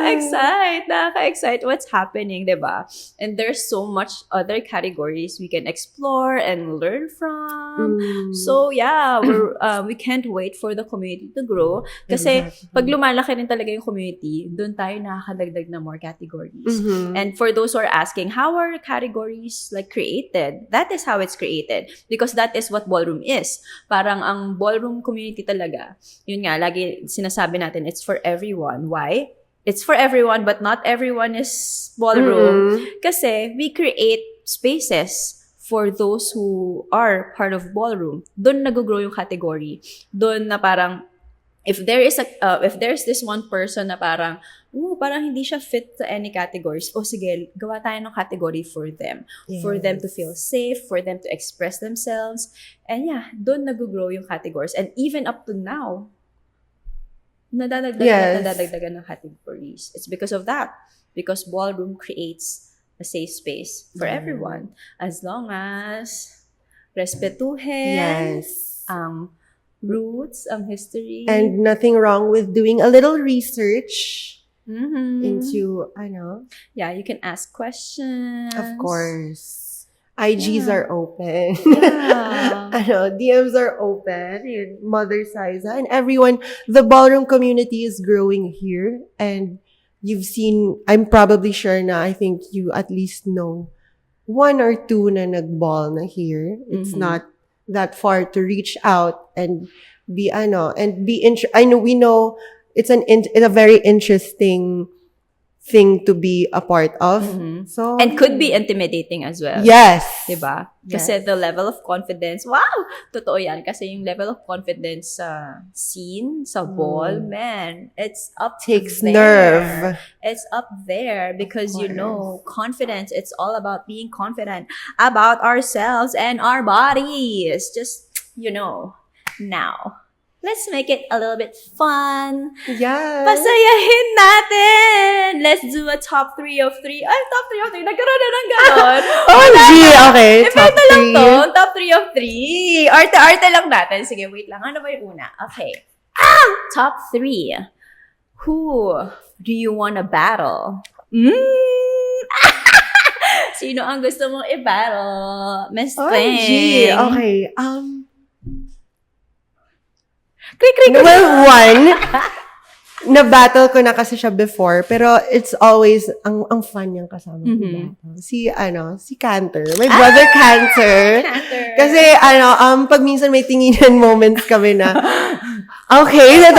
S1: Nakaka-excite what's happening, diba? And there's so much other categories we can explore and learn from. So yeah, we can't wait for the community to grow. Kasi pag lumalaki rin talaga yung community, doon tayo nakakadagdag na more categories. And for those who are asking, how are categories like created? That is how it's created. Because that is what ballroom is. Parang ang ballroom community talaga, yun nga, lagi sinasabi natin, it's for everyone. Why? It's for everyone, but not everyone is ballroom. Kasi we create spaces for those who are part of ballroom. Doon nag-grow yung category. Doon na parang, if there's this one person na parang hindi siya fit to any categories, sige, gawa tayo ng category for them.
S2: Yes.
S1: For them to feel safe, for them to express themselves. And yeah, doon nag-grow yung categories. And even up to now, nadadagdagan ng categories. It's because of that. Because ballroom creates a safe space for everyone. As long as respetuhin ang roots, ang history.
S2: And nothing wrong with doing a little research into,
S1: Yeah, you can ask questions.
S2: Of course. IGs are open.
S1: Yeah.
S2: DMs are open. Yun, Mother Siza and everyone. The ballroom community is growing here. And you've seen, I'm probably sure na I think you at least know one or two na nag-ball na here. It's not that far to reach out and be, I know we know it's a very interesting thing to be a part of. So
S1: And could be intimidating as well.
S2: Yes.
S1: Diba?
S2: Yes.
S1: Kasi the level of confidence, wow! Totoo yan. Kasi yung level of confidence sa scene, sa ball, man, it's up
S2: Takes
S1: there.
S2: nerve.
S1: It's up there because, confidence, it's all about being confident about ourselves and our bodies. Just, now. Let's make it a little bit fun.
S2: Yes.
S1: Pasayahin natin! Let's do a top 3 of 3. Ay, top 3 of 3. Nagkaroon na ng ganon.
S2: Okay. Top
S1: Ito lang
S2: 3.
S1: to. Top 3 of 3. Arte-arte lang natin. Sige, wait lang. Ano ba yung una? Okay. Top 3. Who do you wanna battle? Sino ang gusto mong i-battle? Miss Thing.
S2: Okay.
S1: Krik.
S2: Well, one, na-battle ko na kasi siya before, pero it's always, ang fun niyang kasama i-battle. Si Cantor. My brother Cantor. Kasi, pag minsan may tinginan moments kami na, okay, like,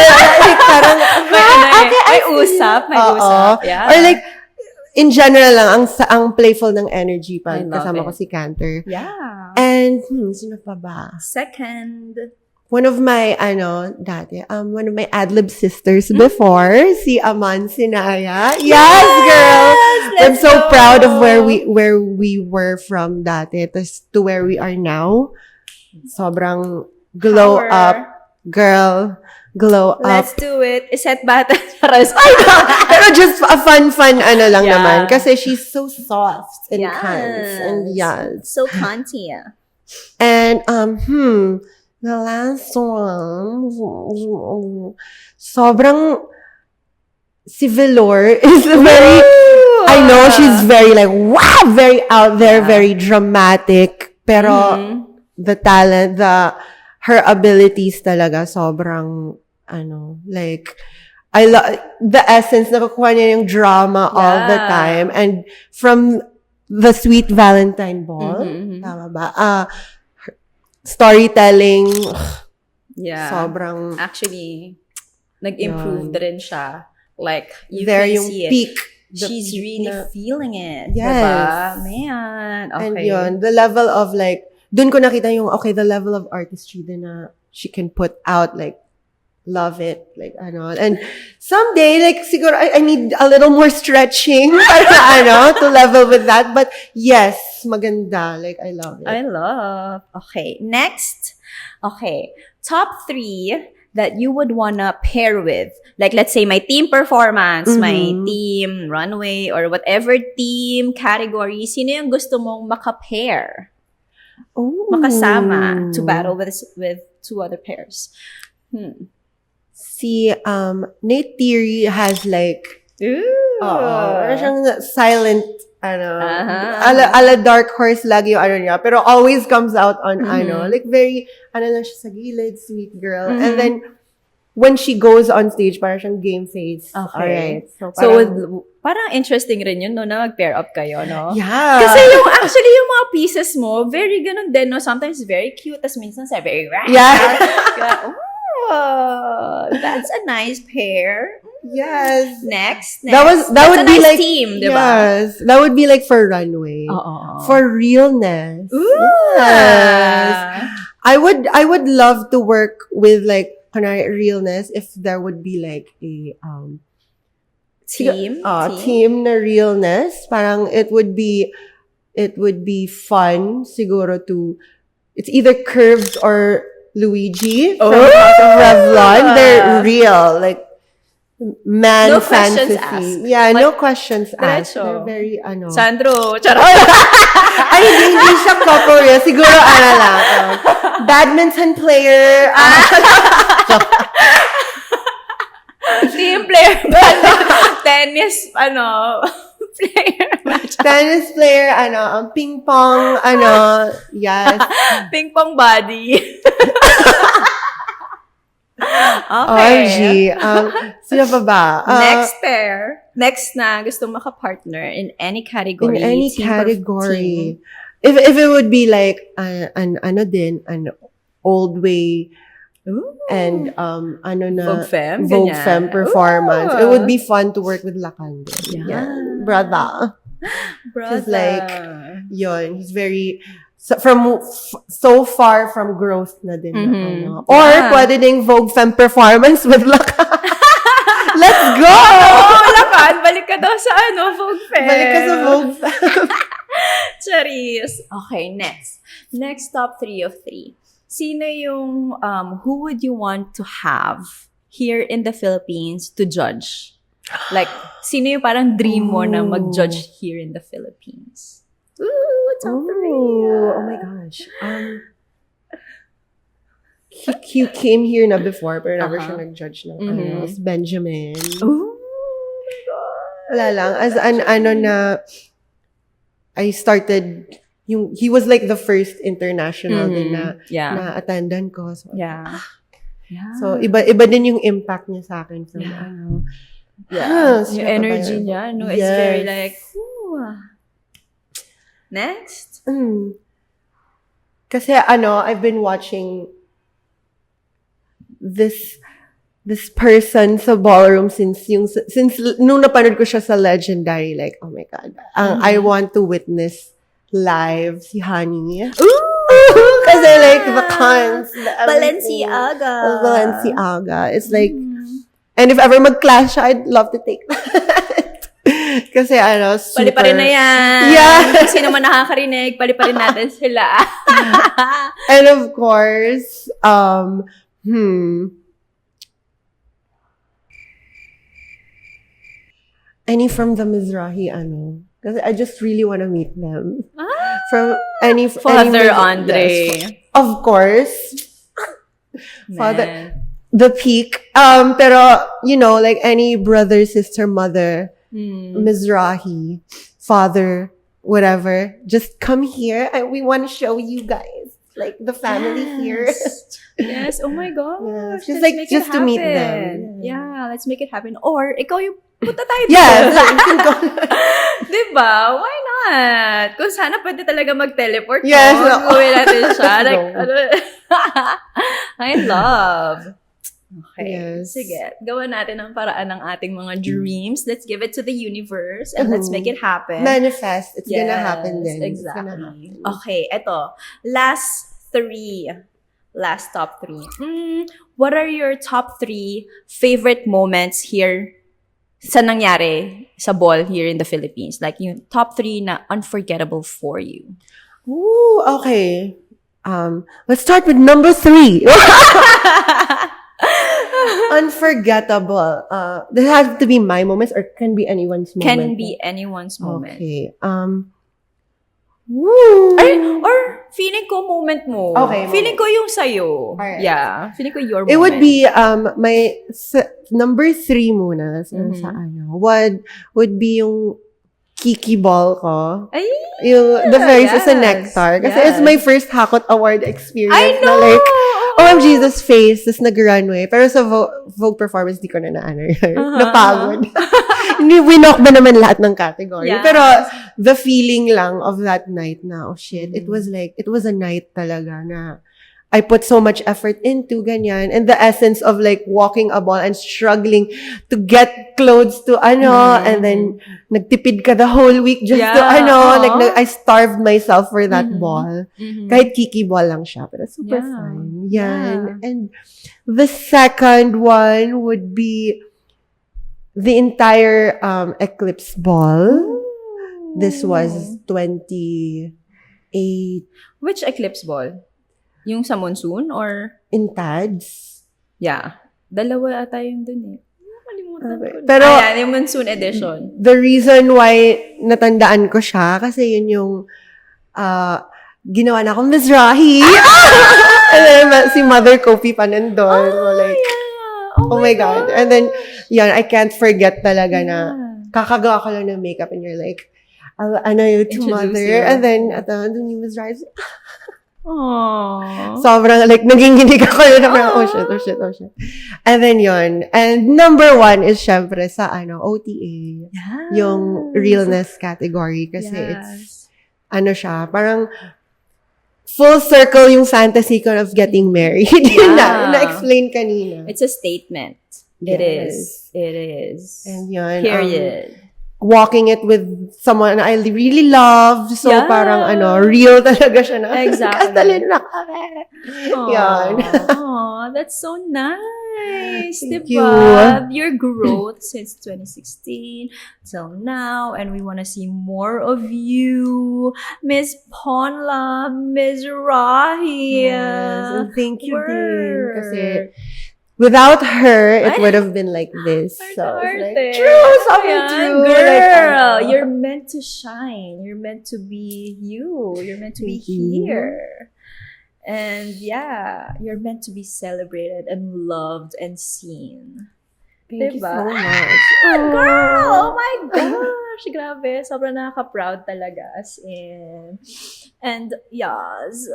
S2: parang,
S1: may usap. Yeah.
S2: Or like, in general lang, ang playful ng energy pag
S1: I love
S2: kasama ko
S1: it.
S2: si Cantor.
S1: Yeah.
S2: And, sino pa ba?
S1: Second.
S2: One of my, one of my ad-lib sisters before, si Aman Sinaya. Yes, girl! I'm
S1: Let's
S2: so
S1: go.
S2: proud of where we were from dati to where we are now. Sobrang glow
S1: Power.
S2: up, girl. Glow up.
S1: Let's do it. Iset battle para sa
S2: Pero just a fun lang
S1: Yeah.
S2: naman. Kasi she's so soft and
S1: Yes.
S2: kind. And yes.
S1: So cunty.
S2: And, the last one, sobrang, si Velour is very, I know she's very like, wow, very out there, very dramatic. Pero, the talent, her abilities talaga, sobrang, like, I love, the essence, nakukuha niya yung drama all the time. And from the Sweet Valentine Ball, tama ba? Storytelling,
S1: Yeah.
S2: sobrang,
S1: Actually, nag-improve rin siya. Like, you
S2: there
S1: can
S2: yung
S1: see it.
S2: peak.
S1: She's really feeling it.
S2: Yes.
S1: Diba? Man. Okay.
S2: And yun, the level of like, dun ko nakita yung, okay, the level of artistry din na she can put out, like, love it, like, and someday, like, siguro, I need a little more stretching, para, to level with that, but yes, maganda, like, I love it.
S1: I love. Okay, next. Okay, top 3 that you would wanna pair with. Like, let's say, my team performance, my team runway, or whatever team category, sino yung gusto mong maka-pair? Makasama to battle with 2 other pairs.
S2: Si, Nate Theory has, like, parang siyang silent, ala Dark Horse lagi yung niya, pero always comes out on, like, very, lang siya sa gilid, sweet girl. And then, when she goes on stage, parang siyang game face.
S1: Okay.
S2: Alright. So,
S1: parang interesting rin yun, no, na mag-pair up kayo, no?
S2: Yeah.
S1: Kasi actually, yung mga pieces mo, very ganun din, no? Sometimes very cute, tas minsan very
S2: yeah.
S1: Oh, that's a nice pair.
S2: Yes.
S1: Next.
S2: That would be
S1: nice
S2: like
S1: team, diba?
S2: Yes. That would be like for runway. For realness.
S1: Ooh.
S2: Yes. I would love to work with like realness if there would be like a
S1: team
S2: na realness. Parang it would be fun siguro to it's either Curves or Luigi from House of Revlon. They're real, like man
S1: no
S2: fantasy.
S1: Questions asked.
S2: Yeah, no questions asked.
S1: Diretso.
S2: They're very
S1: Sandro, charot.
S2: Ay, hindi siya couple real. Siguro lang. Badminton player.
S1: Team player. Tennis, player.
S2: Tennis player, ping pong, yes.
S1: Ping pong body.
S2: Okay. Sino pa ba?
S1: Next pair. Next na gusto maka-partner in any category.
S2: In any
S1: team
S2: category. If it would be like an old way and
S1: Vogue Femme,
S2: Vogue
S1: ganyan.
S2: Femme performance.
S1: Ooh.
S2: It would be fun to work with Lakande.
S1: Yeah.
S2: Brother.
S1: Brother.
S2: He's like, he's very so far from growth na din. Or pwede ding Vogue Femme performance with Lakande. Let's go!
S1: Lakan, balik ka daw sa Vogue Femme.
S2: Balik ka sa Vogue Femme.
S1: Charis. Okay, next. Next top 3 of 3. Sino yung, who would you want to have here in the Philippines to judge? Like, sino yung parang dream mo na mag-judge here in the Philippines? Ooh, top 3.
S2: Oh my gosh. He came here na before, pero never siya nag-judge ng it's Benjamin.
S1: Oh my God.
S2: Wala lang. As na, I started, he was like the first international din na attendan ko. So,
S1: Yeah.
S2: So, iba din yung impact niya sa akin. From,
S1: Yung energy niya, no? It's very like, ooh. Next?
S2: Kasi I've been watching this person sa Ballroom since nung napanood ko siya sa Legendary, like, oh my God. I want to witness live si Honey.
S1: Ooh!
S2: Kasi like the cons, Balenciaga. It's like, and if ever mag-clash siya, I'd love to take that. Kasi super...
S1: Pali-pali na yan.
S2: Yeah.
S1: Kung sino man nakakarinig, pali-pali natin sila.
S2: And of course, any from the Mizrahi, Kasi I just really want to meet them. From any
S1: Father Andre.
S2: Yes, of course. Father,
S1: Man.
S2: the peak. Pero, like any brother, sister, mother, Mizrahi, father, whatever, just come here and we want to show you guys, like, the family here.
S1: Yes, oh my gosh.
S2: Yes. Just like, just to meet them.
S1: Yeah, let's make it happen. Or, ikaw yung punta tayo dito.
S2: Yeah, you can go.
S1: Diba? Why not? Kung sana pwede talaga mag-teleport.
S2: Yes.
S1: Gawin natin siya. Like,
S2: No.
S1: I love. Okay.
S2: Yes.
S1: Sige. Gawa natin ang paraan ng ating mga dreams. Let's give it to the universe and let's make it happen.
S2: Manifest. It's gonna happen then.
S1: Exactly.
S2: It's gonna happen.
S1: Okay, eto. Last top three. What are your top 3 favorite moments here sa nangyari sa ball here in the Philippines? Like yung top 3 na unforgettable for you.
S2: Ooh, okay. Let's start with number 3. Unforgettable. Does it have to be my moments or can be anyone's moment?
S1: Can be anyone's moment.
S2: Okay. Woo!
S1: Or feeling ko moment mo.
S2: Okay.
S1: Feeling ko yung sa'yo.
S2: Alright.
S1: Yeah. Feeling ko your moment.
S2: It would be my number 3 muna sa would be yung Kiki ball ko.
S1: Ay,
S2: The fairies is a
S1: yes.
S2: nectar. Kasi
S1: Yes.
S2: it's my first Hakot Award experience.
S1: I know!
S2: Na like, OMG, this face, this nag-runway. Pero sa Vogue performance, di ko na napagod. Winok ba naman lahat ng category?
S1: Yeah.
S2: Pero the feeling lang of that night na, oh shit, it was a night talaga na I put so much effort into ganyan. And the essence of like walking a ball and struggling to get clothes to and then nagtipid ka the whole week just to I starved myself for that ball. Kahit kiki ball lang siya, pero super fun. Yan.
S1: Yeah.
S2: And the second one would be the entire Eclipse ball. This was 28
S1: Which eclipse ball? Yung sa monsoon or?
S2: in Tads.
S1: Yeah. Dalawa ata yung dun eh. Nakalimutan ko.
S2: Pero
S1: yung monsoon edition.
S2: the reason why natandaan ko siya kasi yun yung ginawa na akong Mizrahi. And then si Mother Kofi pa nandun. So like,
S1: Yeah.
S2: oh my God. And then, yan, I can't forget talaga na kakagawa ko lang ng makeup and you're like, ano you to
S1: Introduce
S2: Mother.
S1: you.
S2: And then, dun yung Mizrahi.
S1: Aww.
S2: Sobrang, like, naginginig ako na parang, oh shit. And then yun. And number 1 is syempre sa, OTA.
S1: Yes.
S2: Yung realness category. Kasi it's, siya, parang, full circle yung fantasy ko of getting married. Yun na-explain kanina.
S1: It's a statement. It
S2: Yes.
S1: is.
S2: And yun.
S1: Period.
S2: Walking it with someone I really love. So,
S1: Yeah.
S2: parang, real talaga siya na.
S1: Exactly.
S2: Kastalin na kami. Yan.
S1: Aw, that's so nice.
S2: Thank
S1: diba? Your growth since 2016 till now, and we want to see more of you, Miss Ponla Mizrahi.
S2: Yes. And thank you din.
S1: Word.
S2: Kasi, without her, it would have been like this. So, it's like, true, sobrang true.
S1: Girl, you're meant to shine. You're meant to be you. You're meant to be
S2: Thank you.
S1: here. And yeah, you're meant to be celebrated and loved and seen.
S2: Thank you
S1: Diba?
S2: so much.
S1: Girl, oh my gosh, grabe. Sobrang nakaka-proud talaga as in. And yes,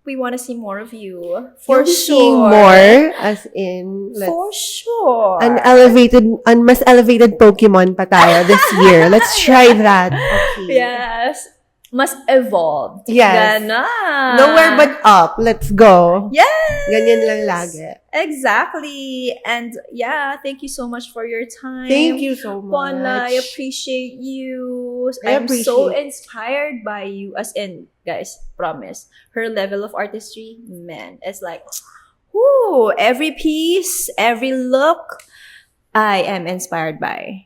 S1: we want to see more of you. For
S2: You'll be
S1: sure.
S2: seeing more, as in,
S1: For sure.
S2: an mas elevated Pokemon pa tayo this year. Let's try that. Okay.
S1: Yes. Mas evolved.
S2: Yes.
S1: Ganon.
S2: Nowhere but up. Let's go.
S1: Yes.
S2: Ganyan lang lagi.
S1: Exactly. And yeah, thank you so much for your time.
S2: Thank you so much.
S1: Ponla, I appreciate you.
S2: I
S1: I'm so
S2: appreciate.
S1: inspired by you. As in, guys, promise. Her level of artistry, man, it's like, whoo, every piece, every look, I am inspired by.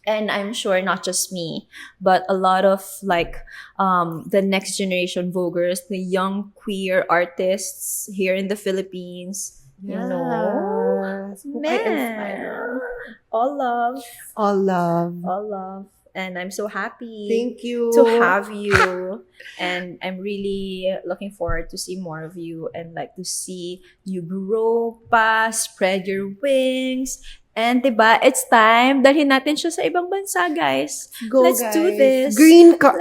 S1: And I'm sure not just me, but a lot of like the next generation Voguers, the young queer artists here in the Philippines. You know,
S2: Yes. Who I inspire.
S1: man, all love,
S2: All love.
S1: all love, and I'm so happy
S2: Thank you.
S1: to have you. And I'm really looking forward to see more of you and like to see you grow pa, spread your wings. And diba, it's time. Dalhin natin siya sa ibang bansa, guys.
S2: Go,
S1: Let's do
S2: guys.
S1: this.
S2: Green card.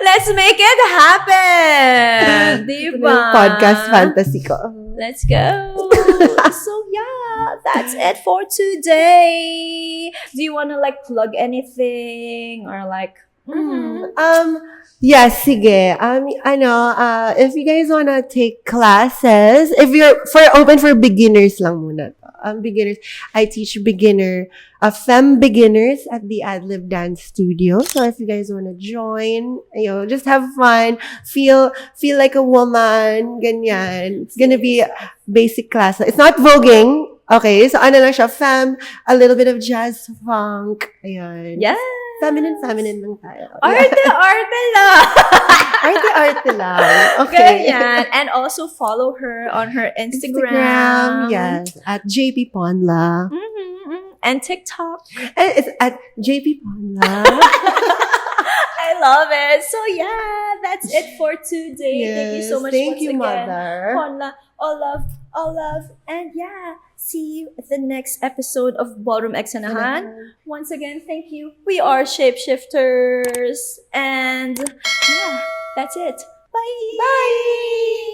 S1: Let's make it happen. Diba?
S2: Podcast fantasy ko.
S1: Let's go. So yeah, that's it for today. Do you want to like plug anything or like
S2: Yes, sige. If you guys wanna take classes, if you're open for beginners lang muna. Beginners. I teach fem beginners at the Adlib Dance Studio. So if you guys wanna join, just have fun, feel like a woman, ganyan. It's gonna be basic class. It's not voguing. Okay, so ano lang siya, a little bit of jazz funk. Ayan.
S1: Yes.
S2: Feminine lang tayo.
S1: Arte lang.
S2: Arte lang. Okay.
S1: Ganyan. And also follow her on her Instagram.
S2: Yes. At JP Ponla.
S1: And TikTok.
S2: And it's at JP Ponla.
S1: I love it. So yeah, that's it for today.
S2: Yes,
S1: thank you so much
S2: thank
S1: once
S2: you,
S1: again.
S2: Mother.
S1: Ponla, all love. And yeah, see you at the next episode of Ballroom Eksenahan. Once again, thank you. We are Shapeshifters. And yeah, that's it. Bye.
S2: Bye.